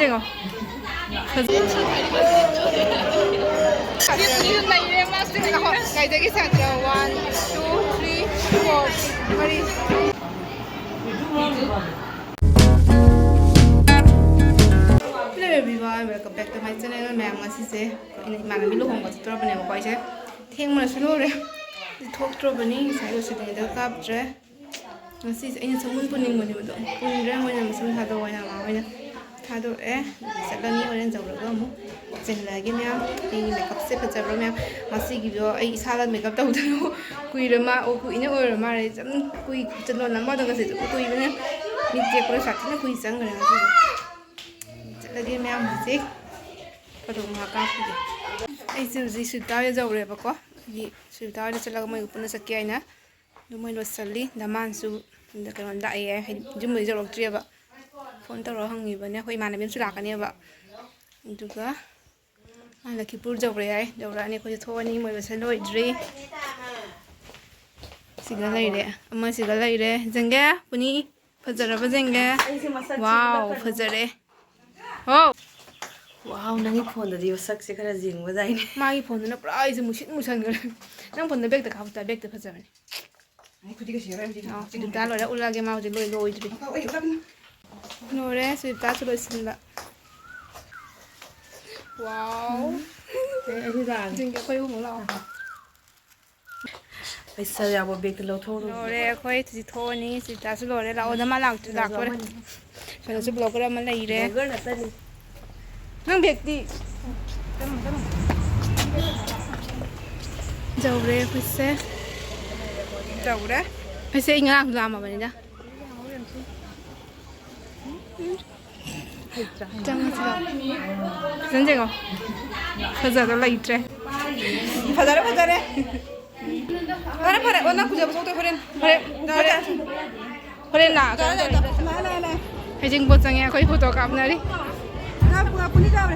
zengo. Kaidagi satra 1, 2, 3, 4, Mari. Hello everyone, welcome back to my channel. Ma'am, ngasi se mana mi lohong ko chitra bane ko ise. Theng mana sulo re. Thok tro bani sai lo sideng da kap tre. Ngasi aina samun puning mani do. Pun re mo na masun tha do wa na ma wa na. Tha do salani oren jaw ra mo. Chen la ge ma'am. Ei makeup se pa jabra ma'am. Masi gi do ai sala makeup ta udano. Kui re ma o kui ne o re ma re jam kui chalo na ma da ga se kui ne. Mi te ko sa na kui sang re ngasi. Lagi ma'am music pada rumah kafe. Aise uji sudah ya jauh reba ko. Di sudah ada celaga mai upuna sakya ina. Dumai lo sali daman su da kan da ai jumai jauh tri ba. Phone ta ro hangi ba ne khoi mana bin su la kan ba. Duga ala ki pur jauh re ai jauh ra ne ko thoni mai ba salo idri. Siga lai re amma siga lai re janga puni fajara ba janga. Wow fajare. Oh wow, nangi phone da dio sak se khara jing ba dai ne magi phone na pura is musan gar nang phone da bag da khapta bag da phaja bani ai khudi ka share ndi ha ti da lo ra ula ge ma de lo idri no re su ta su lo sin la wow ai da jing ga khoi mo la ai sa ya bo bag lo tho no re khoi ti tho ni su ta su lo re la o da ma lak tu da ko re so su blogger ma lai re blogger na ta ni nang bag di jauh re phise jauh re phise inga la ma bani da Jangan sila. Jangan kau. Fajar tu lagi tre. Fajar. Mana. Oh nak kuja besok tu Farin. Farin nak. Mana. Hejing buat sangat kau ikut kau apa nari? apa ni kau?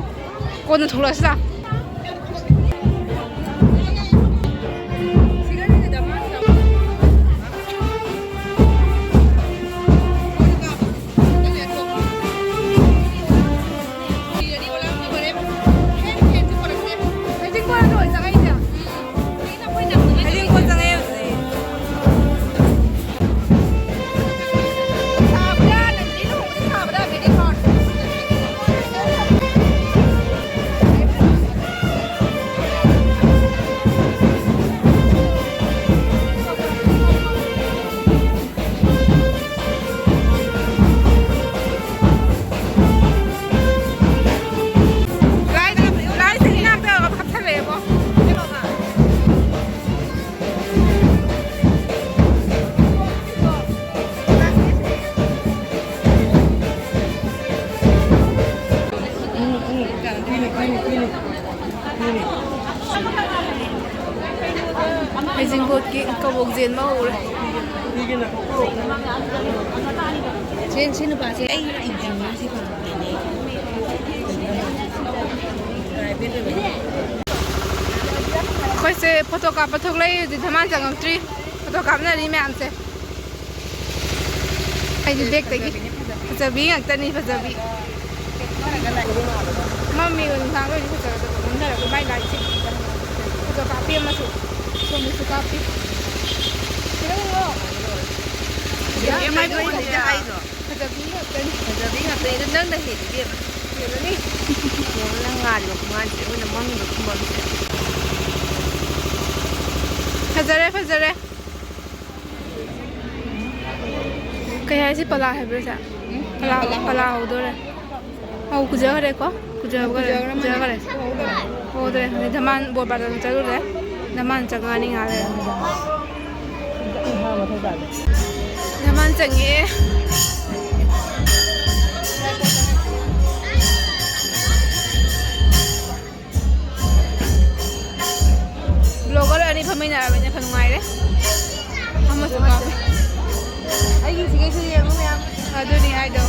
Kau nak thulus lah. Hejing buat ki kau bog jen mau re. Jen apa sih? Ai hejing masih kau ni. Kau se foto kap foto lagi di taman jangan tri foto kap na ni ma'am se. Ai di dek lagi. Fajabi ang tani fajabi. Mami kan sangat ni fajabi. Mungkin ada kebaik lagi. Foto kap yang masuk. Suami suka api. Kenapa? Ya, mai doi ni ai do. Fajabi ngap ni nang dah hit dia. Dia ni. Yang lang ngari ko man si una mang do kumbang. Fajare. Kaya si pala hai bro sa. Pala ho do re. Au kuja re ko. Kuja re. Ho do re. Ni dhaman bo ba do chalu re. Naman jangan ni ngale. Naman jangi. Blogger ani phamai na ba ne phanungai re. Amma suka. Ai gi sige sige mo ma'am. Adu ni ai do.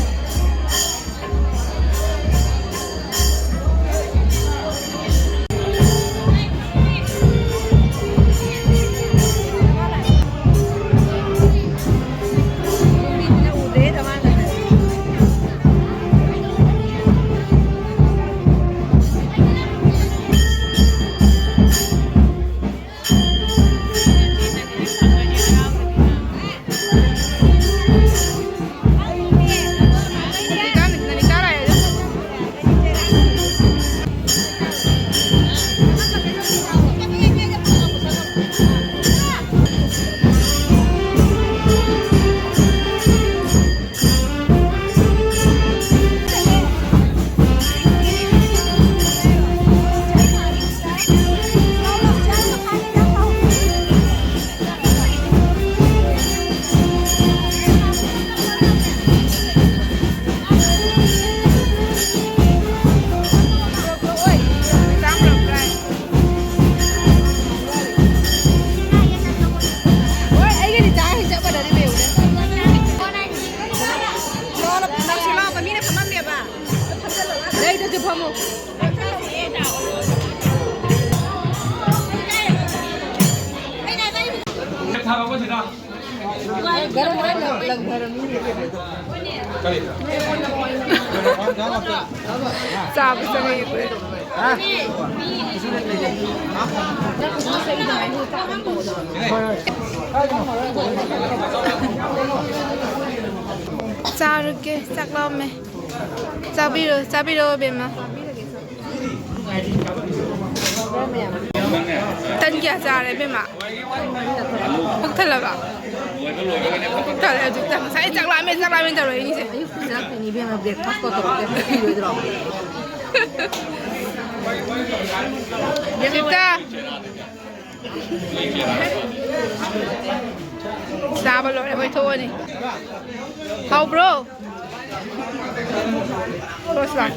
타가 보시다. 그래. 짜부 생각이 자르게 싹 나오면 짜비로 배마 단기야 자래 배마 폭탈라봐 폭탈래 죽다 사이 싹 라면 자로 이제 이 비하면 백 바꿔도 백 이러더라. 됐다 Sao rồi lại thôi này. How bro? Rồi sao?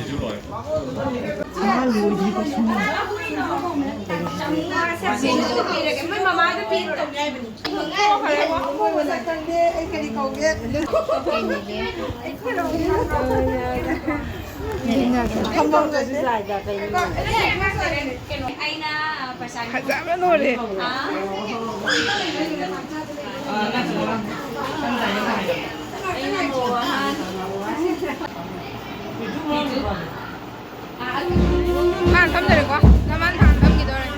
Không mong là dài là cái Hạt dạ vẫn thôi đi. 한 3대를 거? 나만 한 3기도 해.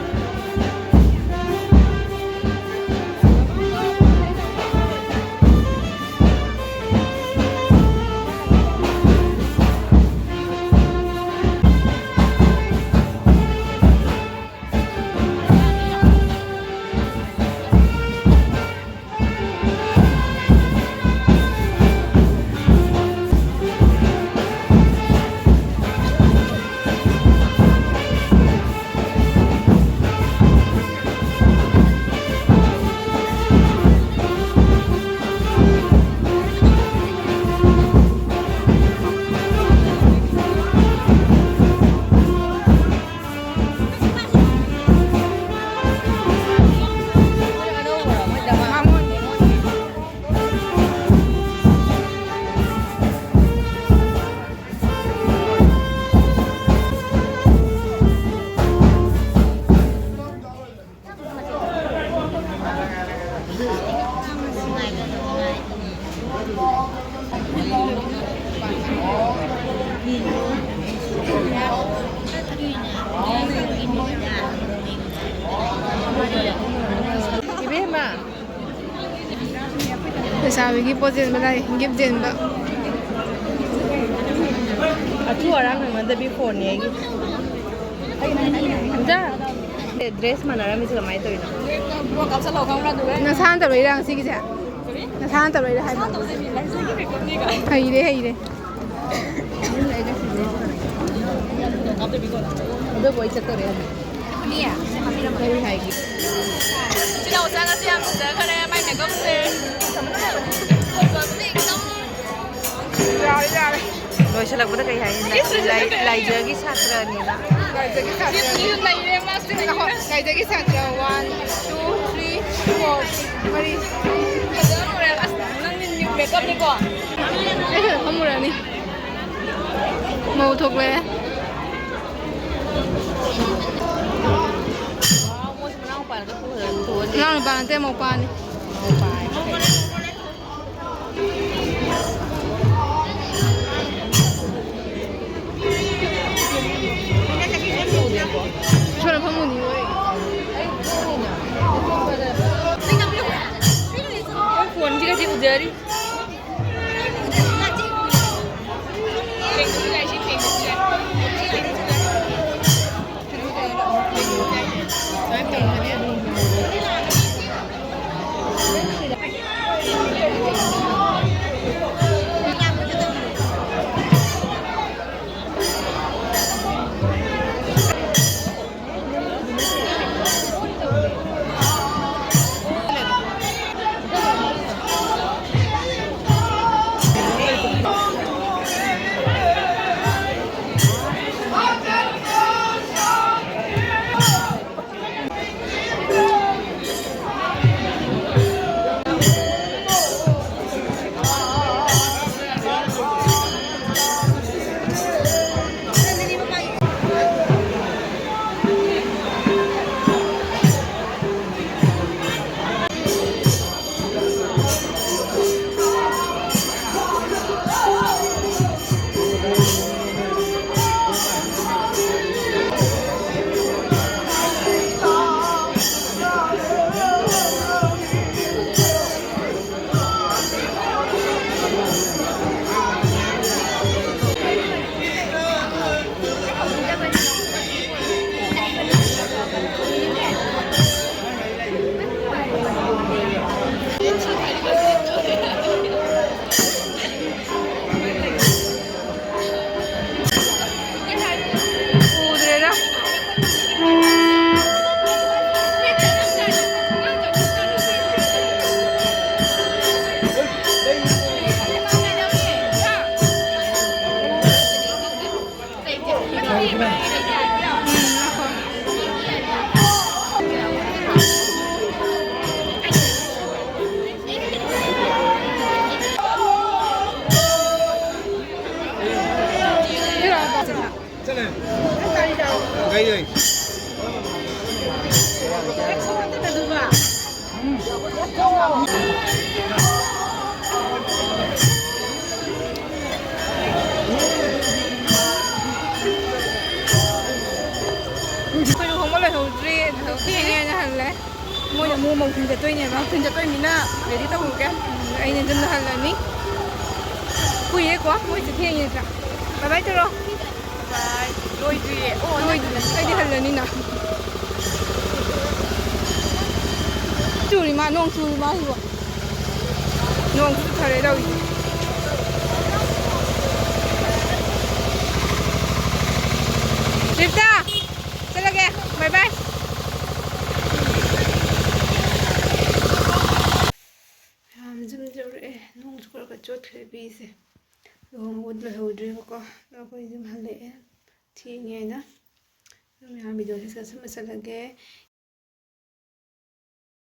Sao vì cái position bên đây, nghiệp diện đó. Aku orang memang tapi phone ni. Dah. Dress mana orang mesti ramai tu ini. Nó sang tập đấy đang xin cái gì? Nó sang tập đấy là hay. Hay đấy. Udah boleh cakap ya. Ni à? Very high. Chị đầu sang cái xem giờ cái này may mẹ công ty. Ra. Rồi sẽ là bữa cái high. Lại giờ cái sát ra ni lah. Yun na yun mas din ako. Kaya dagi sa 1, 2, 3, 4, mari. Giờ rồi là nang nhìn mẹ công đi qua. Ay, không mura ni. Mau thuộc về. Nào là bạn tên một bạn đi. Cho nó không muốn nhiều ấy. Phone chị cái gì udah đi. ꯃꯣꯏꯅ ꯑꯃꯨꯛ ꯃꯧꯊꯤꯟ ꯆꯠꯇꯣꯏꯅꯦꯕ ꯃꯧꯊꯤꯟ ꯆꯠꯇꯣꯏꯅꯤꯅ ready ꯇꯧꯔꯨꯒꯦ ꯑꯩꯅ ꯌꯨꯝꯗ ꯍꯜꯂꯅꯤ ꯀꯨꯏꯔꯦꯀꯣ ꯃꯣꯏꯁꯨ ꯊꯦꯡꯉꯦꯗ꯭ꯔꯥ ꯕꯥꯏ ꯕꯥꯏ ꯇꯧꯔꯣ ꯕꯥꯏ ꯂꯣꯏꯗ꯭ꯔꯤꯌꯦ ꯑꯣ ꯂꯣꯏꯗ꯭ꯔꯤ ꯑꯩꯗꯤ ꯍꯜꯂꯅꯤꯅ ꯆꯨꯔꯤ ꯃꯥ ꯅꯣꯡ ꯆꯨꯔꯤ ꯃꯥꯁꯤꯕꯣ ꯅꯣꯡ ꯆꯨꯊꯔꯦ ꯇꯧꯔꯤꯁꯦ ꯔꯤꯞꯇꯥ ꯆꯠꯂꯒꯦ ꯕꯥꯏ ꯕꯥꯏ ꯌꯥꯝ ꯖꯨꯝ ꯌꯧꯔꯛꯑꯦ ꯅꯣꯡꯁꯨ ꯈꯔ ꯈꯔ ꯆꯣꯠꯈ꯭ꯔꯦ ꯐꯤꯁꯦ ꯂꯨꯍꯣꯡꯕꯗꯤ ꯂꯣꯏꯍꯧꯗ꯭ꯔꯦꯕꯀꯣ ꯑꯗꯣ ꯑꯩꯈꯣꯏ ꯌꯨꯝ ꯍꯜꯂꯛꯑꯦ ꯊꯦꯡꯉꯦ ꯍꯥꯏꯅ ꯃꯌꯥꯝ ꯚꯤꯗꯤꯑꯣꯁꯦ ꯆꯠꯂꯒꯦ